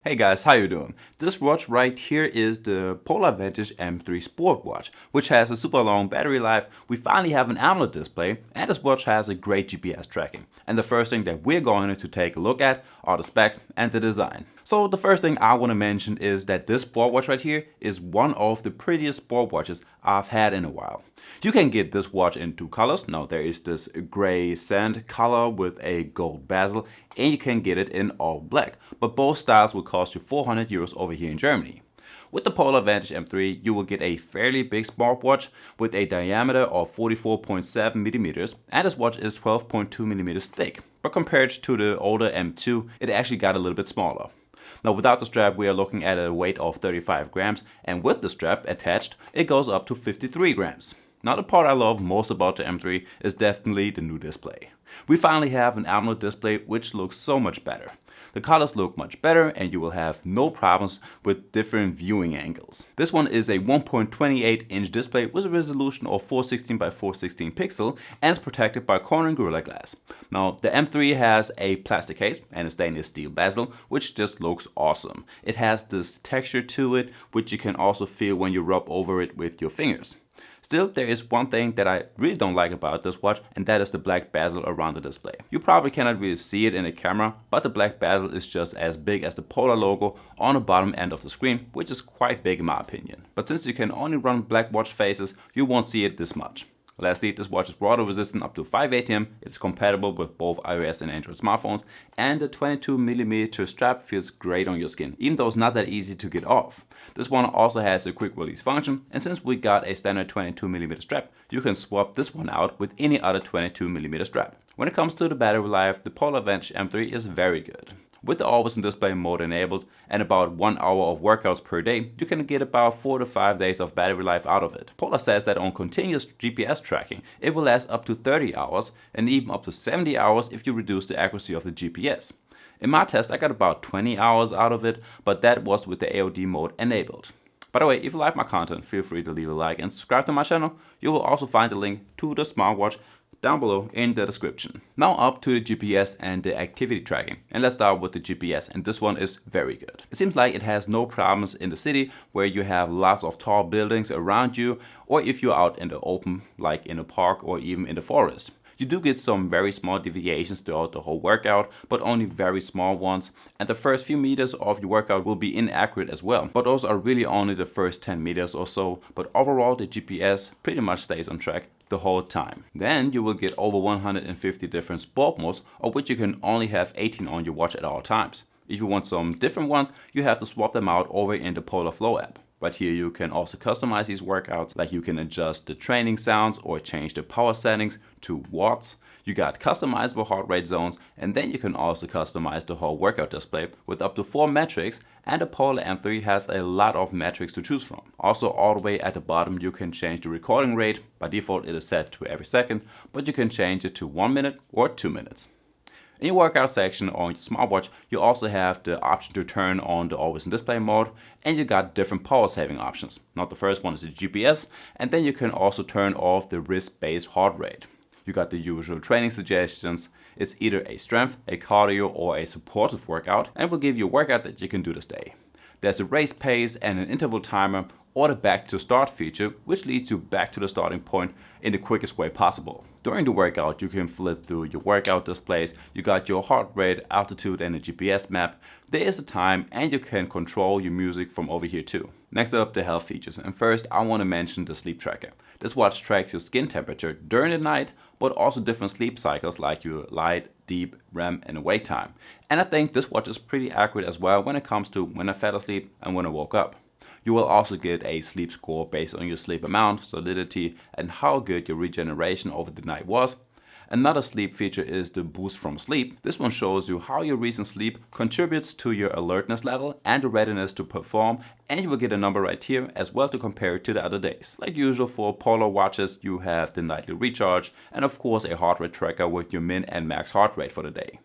Hey guys, how you doing? This watch right here is the Polar Vantage M3 Sport watch, which has a super long battery life. We finally have an AMOLED display, and this watch has a great GPS tracking. And the first thing that we're going to take a look at are the specs and the design. So the first thing I want to mention is that this sport watch right here is one of the prettiest sport watches I've had in a while. You can get this watch in two colors. Now there is this gray sand color with a gold bezel, and you can get it in all black. But both styles will cost you 400 euros over here in Germany. With the Polar Vantage M3, you will get a fairly big smartwatch with a diameter of 44.7 millimeters, and this watch is 12.2 millimeters thick. But compared to the older M2, it actually got a little bit smaller. Now without the strap, we are looking at a weight of 35 grams, and with the strap attached, it goes up to 53 grams. Now the part I love most about the M3 is definitely the new display. We finally have an AMOLED display which looks so much better. The colors look much better and you will have no problems with different viewing angles. This one is a 1.28-inch display with a resolution of 416 by 416 pixel and is protected by Corning Gorilla Glass. Now the M3 has a plastic case and a stainless steel bezel which just looks awesome. It has this texture to it which you can also feel when you rub over it with your fingers. Still, there is one thing that I really don't like about this watch, and that is the black bezel around the display. You probably cannot really see it in the camera, but the black bezel is just as big as the Polar logo on the bottom end of the screen, which is quite big in my opinion. But since you can only run black watch faces, you won't see it this much. Lastly, this watch is water resistant up to 5 ATM, it's compatible with both iOS and Android smartphones, and the 22mm strap feels great on your skin, even though it's not that easy to get off. This one also has a quick release function, and since we got a standard 22mm strap, you can swap this one out with any other 22mm strap. When it comes to the battery life, the Polar Vantage M3 is very good. With the always in display mode enabled and about 1 hour of workouts per day, you can get about 4 to 5 days of battery life out of it. Polar says that on continuous GPS tracking, it will last up to 30 hours and even up to 70 hours if you reduce the accuracy of the GPS. In my test, I got about 20 hours out of it, but that was with the AOD mode enabled. By the way, if you like my content, feel free to leave a like and subscribe to my channel. You will also find the link to the smartwatch down below in the description. Now up to the GPS and the activity tracking. And let's start with the GPS, and this one is very good. It seems like it has no problems in the city where you have lots of tall buildings around you, or if you're out in the open, like in a park or even in the forest. You do get some very small deviations throughout the whole workout, but only very small ones. And the first few meters of your workout will be inaccurate as well. But those are really only the first 10 meters or so. But overall, the GPS pretty much stays on track the whole time. Then you will get over 150 different sport modes, of which you can only have 18 on your watch at all times. If you want some different ones, you have to swap them out over in the Polar Flow app. But here you can also customize these workouts, like you can adjust the training sounds or change the power settings to watts. You got customizable heart rate zones, and then you can also customize the whole workout display with up to 4 metrics, and the Polar M3 has a lot of metrics to choose from. Also all the way at the bottom you can change the recording rate. By default it is set to every second, but you can change it to 1 minute or 2 minutes. In your workout section on your smartwatch, you also have the option to turn on the always in display mode, and you got different power saving options. Now the first one is the GPS, and then you can also turn off the wrist-based heart rate. You got the usual training suggestions. It's either a strength, a cardio, or a supportive workout, and will give you a workout that you can do this day. There's a race pace and an interval timer, or the back to start feature, which leads you back to the starting point in the quickest way possible. During the workout, you can flip through your workout displays. You got your heart rate, altitude, and a GPS map. There is a time, and you can control your music from over here too. Next up, the health features. And first, I want to mention the sleep tracker. This watch tracks your skin temperature during the night, but also different sleep cycles like your light, deep, REM, and awake time. And I think this watch is pretty accurate as well when it comes to when I fell asleep and when I woke up. You will also get a sleep score based on your sleep amount, solidity, and how good your regeneration over the night was. Another sleep feature is the boost from sleep. This one shows you how your recent sleep contributes to your alertness level and the readiness to perform, and you will get a number right here as well to compare it to the other days. Like usual for Polar watches, you have the nightly recharge and of course a heart rate tracker with your min and max heart rate for the day.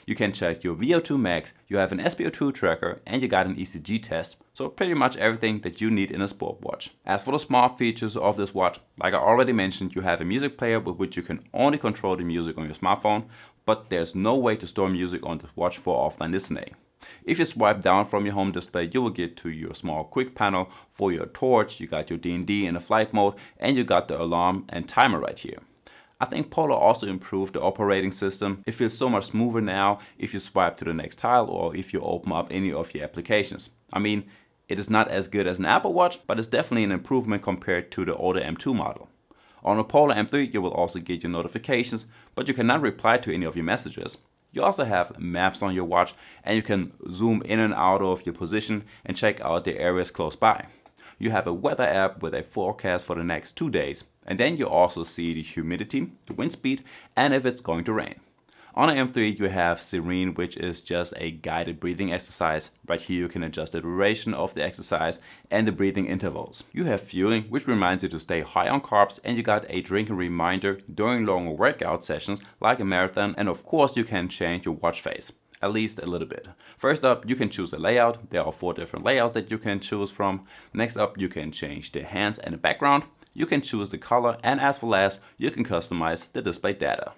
You can check your VO2 max, you have an SpO2 tracker, and you got an ECG test. So pretty much everything that you need in a sport watch. As for the smart features of this watch, like I already mentioned, you have a music player with which you can only control the music on your smartphone, but there's no way to store music on this watch for offline listening. If you swipe down from your home display, you will get to your small quick panel for your torch. You got your D&D in the flight mode, and you got the alarm and timer right here. I think Polar also improved the operating system. It feels so much smoother now if you swipe to the next tile or if you open up any of your applications. I mean, it is not as good as an Apple Watch, but it's definitely an improvement compared to the older M2 model. On the Polar M3, you will also get your notifications, but you cannot reply to any of your messages. You also have maps on your watch, and you can zoom in and out of your position and check out the areas close by. You have a weather app with a forecast for the next 2 days, and then you also see the humidity, the wind speed, and if it's going to rain. On the M3 you have Serene, which is just a guided breathing exercise. Right here you can adjust the duration of the exercise and the breathing intervals. You have fueling, which reminds you to stay high on carbs, and you got a drinking reminder during longer workout sessions like a marathon, and of course you can change your watch face. At least a little bit. First up, you can choose a layout. There are 4 different layouts that you can choose from. Next up, you can change the hands and the background. You can choose the color, and as for last, you can customize the display data.